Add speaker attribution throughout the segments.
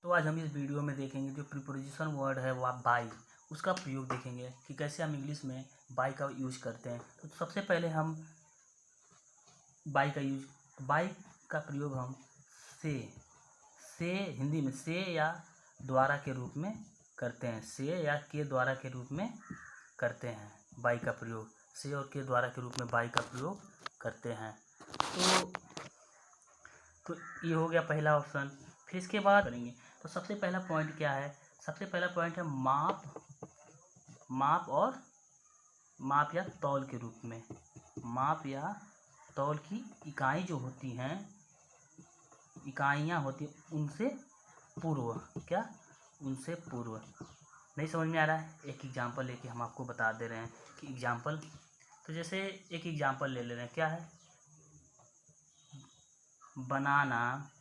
Speaker 1: तो आज हम इस वीडियो में देखेंगे जो प्रीपोजिशन वर्ड है वो बाई, उसका प्रयोग देखेंगे कि कैसे हम इंग्लिश में बाई का यूज करते हैं। तो सबसे पहले हम बाई का प्रयोग हम से हिंदी में से या द्वारा के रूप में करते हैं। से या के द्वारा के रूप में करते हैं बाई का प्रयोग। से और के द्वारा के रूप में बाई का प्रयोग करते हैं। तो ये हो गया पहला ऑप्शन। फिर इसके बाद करेंगे तो सबसे पहला पॉइंट क्या है? सबसे पहला पॉइंट है माप या तौल के रूप में। माप या तौल की इकाई जो होती हैं, इकाइयाँ होती हैं उनसे पूर्व। क्या? उनसे पूर्व। नहीं समझ में आ रहा है? एक एग्जांपल लेके हम आपको बता दे रहे हैं कि एग्जांपल। तो जैसे एक एग्जांपल ले रहे हैं, क्या है? बनाना।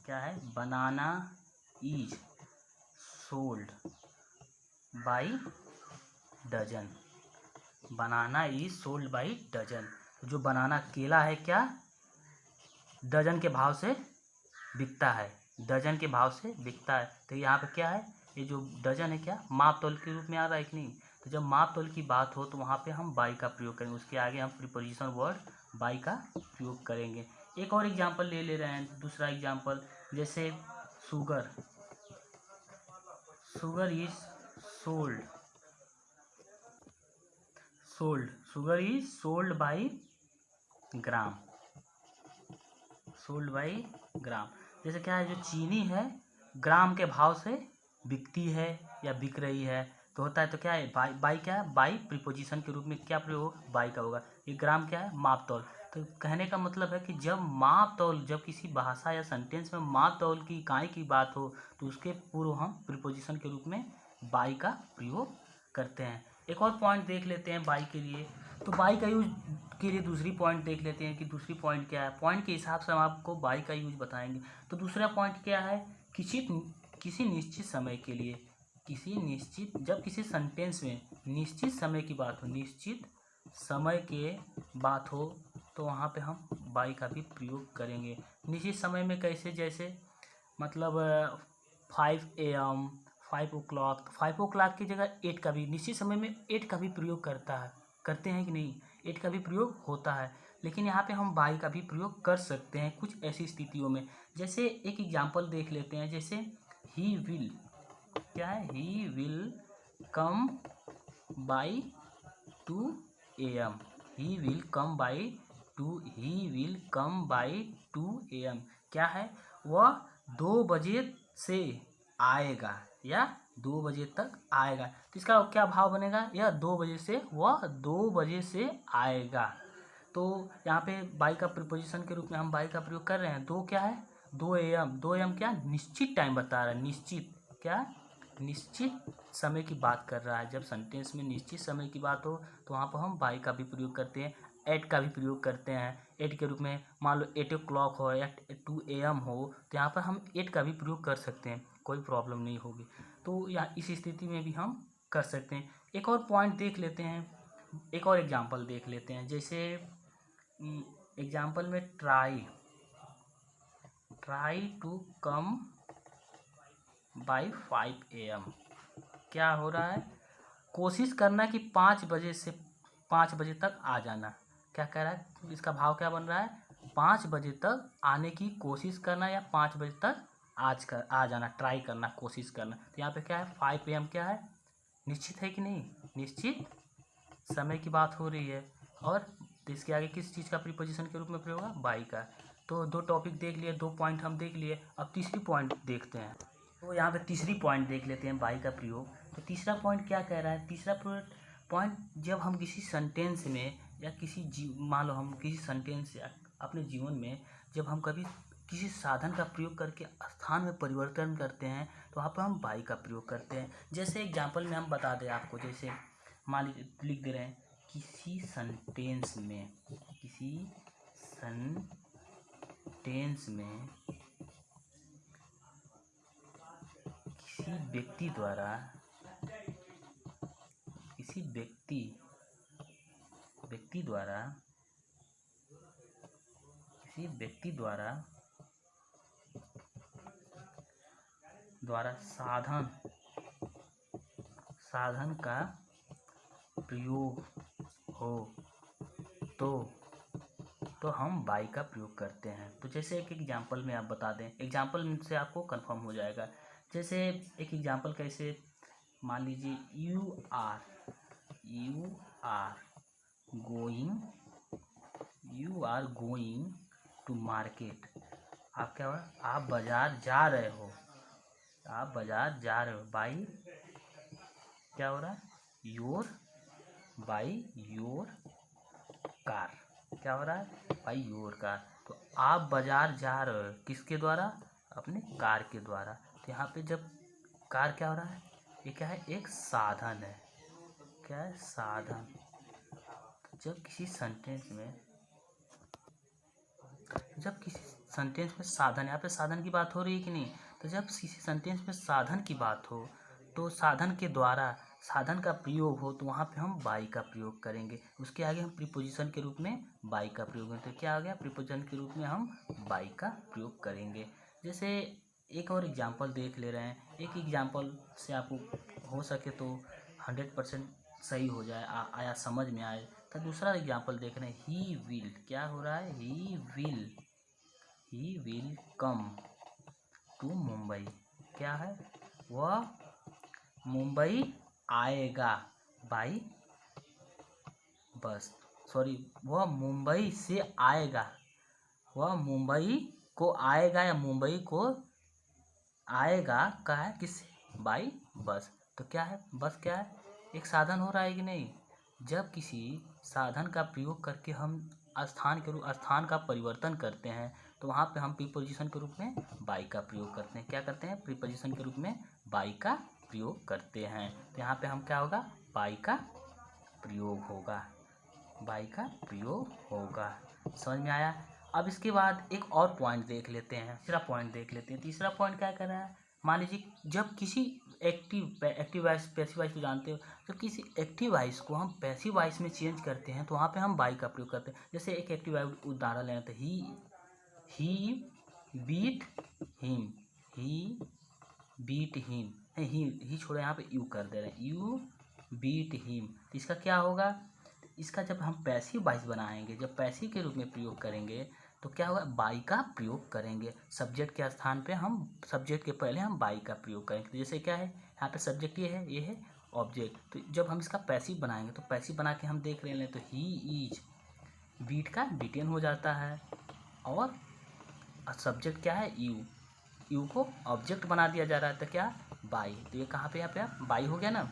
Speaker 1: क्या है? Banana is sold by dozen. Banana is sold by dozen. जो बनाना केला है क्या डजन के भाव से बिकता है। डजन के भाव से बिकता है। तो यहाँ पे क्या है? ये जो डजन है क्या माप तौल के रूप में आ रहा है कि नहीं? तो जब माप तौल की बात हो तो वहाँ पे हम बाई का प्रयोग करेंगे। उसके आगे हम प्रीपोजिशन वर्ड बाई का प्रयोग करेंगे। एक और एग्जांपल ले रहे हैं, दूसरा एग्जांपल। जैसे sugar is sold sugar is sold by gram. Sold by gram. जैसे क्या है? जो चीनी है ग्राम के भाव से बिकती है या बिक रही है। तो होता है तो क्या है? बाई क्या है? बाई प्रीपोजिशन के रूप में क्या प्रयोग होगा? बाई का होगा। ये ग्राम क्या है? माप तौल। तो कहने का मतलब है कि जब किसी भाषा या सेंटेंस में माप तौल की इकाई की बात हो तो उसके पूर्व हम प्रीपोजिशन के रूप में बाई का प्रयोग करते हैं। एक और पॉइंट देख लेते हैं बाई के लिए। तो बाई का यूज के लिए दूसरी पॉइंट देख लेते हैं कि दूसरी पॉइंट क्या है। पॉइंट के हिसाब से हम आपको बाई का यूज बताएंगे। तो दूसरा पॉइंट क्या है? किसी निश्चित समय के लिए, जब किसी सेंटेंस में निश्चित समय की बात हो, निश्चित समय के बात हो तो वहाँ पे हम बाई का भी प्रयोग करेंगे। निश्चित समय में कैसे? जैसे मतलब 5 AM, 5 o'clock की जगह 8 का भी, निश्चित समय में 8 का भी प्रयोग करते हैं कि नहीं? 8 का भी प्रयोग होता है। लेकिन यहाँ पे हम बाई का भी प्रयोग कर सकते हैं कुछ ऐसी स्थितियों में। जैसे एक एग्जांपल देख लेते हैं। जैसे ही विल, क्या है? He will come by 2 AM। He will come by 2 AM। क्या है? वह 2 बजे से आएगा या 2 बजे तक आएगा। तो इसका क्या भाव बनेगा? यह 2 बजे से, वह 2 बजे से आएगा। तो यहाँ पे बाई का प्रीपोजिशन के रूप में हम बाई का प्रयोग कर रहे हैं। 2 क्या है? 2 AM। 2 AM क्या? निश्चित टाइम बता रहा है। निश्चित क्या? निश्चित समय की बात कर रहा है। जब सेंटेंस में निश्चित समय की बात हो तो वहाँ पर हम बाई का भी प्रयोग करते हैं। 8 का भी प्रयोग करते हैं। 8 के रूप में मान लो 8 o'clock हो या 2 AM हो तो यहाँ पर हम 8 का भी प्रयोग कर सकते हैं, कोई प्रॉब्लम नहीं होगी। तो यहाँ इस स्थिति में भी हम कर सकते हैं। एक और पॉइंट देख लेते हैं, एक और एग्जांपल देख लेते हैं। जैसे एग्जांपल में try to come by 5 AM। क्या हो रहा है? कोशिश करना कि 5 बजे तक आ जाना। क्या कह रहा है? इसका भाव क्या बन रहा है? 5 बजे तक आने की कोशिश करना या 5 बजे तक आ जाना, ट्राई करना, कोशिश करना। तो यहाँ पे क्या है? 5 AM क्या है? निश्चित है कि नहीं? निश्चित समय की बात हो रही है। और तो इसके आगे किस चीज़ का प्रीपोजिशन के रूप में प्रयोग होगा? बाई का। तो 2 टॉपिक देख लिए, 2 पॉइंट हम देख लिए। अब तीसरी पॉइंट देखते हैं। तो यहाँ पे तीसरी पॉइंट देख लेते हैं बाई का प्रयोग। तो तीसरा पॉइंट क्या कह रहा है? तीसरा पॉइंट, जब हम किसी सेंटेंस में या मान लो हम किसी सेंटेंस या अपने जीवन में जब हम कभी किसी साधन का प्रयोग करके स्थान में परिवर्तन करते हैं तो वहाँ पर हम बाई का प्रयोग करते हैं। जैसे एग्जांपल में हम बता दें आपको। जैसे मान लीजिए लिख दे रहे हैं किसी सेंटेंस में किसी व्यक्ति द्वारा द्वारा साधन का प्रयोग हो तो हम बाई का प्रयोग करते हैं। तो जैसे एक एग्जांपल में आप बता दें, एग्जांपल से आपको कंफर्म हो जाएगा। जैसे एक एग्जांपल कैसे, मान लीजिए you are going to market. आप क्या हो रहा है, आप बाजार जा रहे हो, बाई क्या हो रहा है, बाई योर कार। क्या हो रहा है, बाई योर कार। तो आप बाजार जा रहे हो किसके द्वारा, अपने कार के द्वारा। तो यहाँ पे जब कार क्या हो रहा है, ये क्या है, एक साधन है। क्या है, साधन। जब किसी सेंटेंस में साधन, यहाँ पे साधन की बात हो रही है कि नहीं, तो जब किसी सेंटेंस में साधन की बात हो तो साधन के द्वारा साधन का प्रयोग हो तो वहाँ पे हम बाई का प्रयोग करेंगे। उसके आगे हम प्रीपोजिशन के रूप में बाई का प्रयोग करेंगे। तो क्या आ गया, प्रीपोजिशन के रूप में हम बाई का प्रयोग करेंगे। जैसे एक और एग्जांपल देख ले रहे हैं, एक एग्जांपल से आपको हो सके तो 100% सही हो जाए, आया समझ में आए। तो दूसरा एग्जांपल देख रहे हैं, ही विल। क्या हो रहा है, he will come to Mumbai. क्या है, वह मुंबई आएगा बाई बस, सॉरी, वह मुंबई से आएगा, वह मुंबई को आएगा या मुंबई को आएगा का है किस, बाई बस। तो क्या है, बस क्या है, एक साधन हो रहा है कि नहीं। जब किसी साधन का प्रयोग करके हम स्थान का परिवर्तन करते हैं तो वहाँ पे हम प्रीपोजिशन के रूप में बाई का प्रयोग करते हैं। क्या करते हैं, प्रीपोजिशन के रूप में बाई का प्रयोग करते हैं। तो यहाँ पे हम क्या होगा, बाई का प्रयोग होगा, बाई का प्रयोग होगा। समझ में आया। अब इसके बाद एक और पॉइंट देख लेते हैं, तीसरा पॉइंट देख लेते हैं। तीसरा पॉइंट क्या कर रहा है, मान लीजिए जब किसी एक्टिव वॉइस, पैसिव वॉइस तो जानते हो, जब किसी एक्टिव वॉइस को हम पैसिव वॉइस में चेंज करते हैं तो वहाँ पे हम बाई का प्रयोग करते हैं। जैसे एक एक्टिव वॉइस उदाहरण लें तो ही बीट हिम, ही छोड़े, यहाँ पे यू कर दे रहे हैं, यू बीट हिम। तो इसका क्या होगा, इसका जब हम पैसिव वॉइस बनाएंगे, जब पैसिव के रूप में प्रयोग करेंगे तो क्या होगा, बाई का प्रयोग करेंगे। सब्जेक्ट के स्थान पे हम, सब्जेक्ट के पहले हम बाई का प्रयोग करेंगे। तो जैसे क्या है, यहाँ पे सब्जेक्ट ये है ऑब्जेक्ट। तो जब हम इसका पैसिव बनाएंगे तो पैसिव बना के हम देख रहे हैं, तो ही इज बीट का बीटेन हो जाता है, और सब्जेक्ट क्या है, यू को ऑब्जेक्ट बना दिया जा रहा है। तो क्या, बाई। तो ये कहाँ पे, यहाँ पे बाई हो गया ना।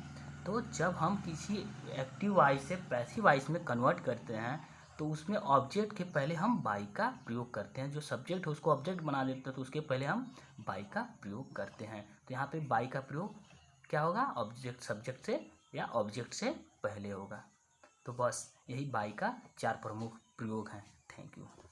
Speaker 1: तो जब हम किसी एक्टिव वॉइस से पैसिव वॉइस में कन्वर्ट करते हैं तो उसमें ऑब्जेक्ट के पहले हम बाई का प्रयोग करते हैं। जो सब्जेक्ट है उसको ऑब्जेक्ट बना देते हैं तो उसके पहले हम बाई का प्रयोग करते हैं। तो यहाँ पे बाई का प्रयोग क्या होगा, ऑब्जेक्ट सब्जेक्ट से या ऑब्जेक्ट से पहले होगा। तो बस यही बाई का 4 प्रमुख प्रयोग हैं। Thank you.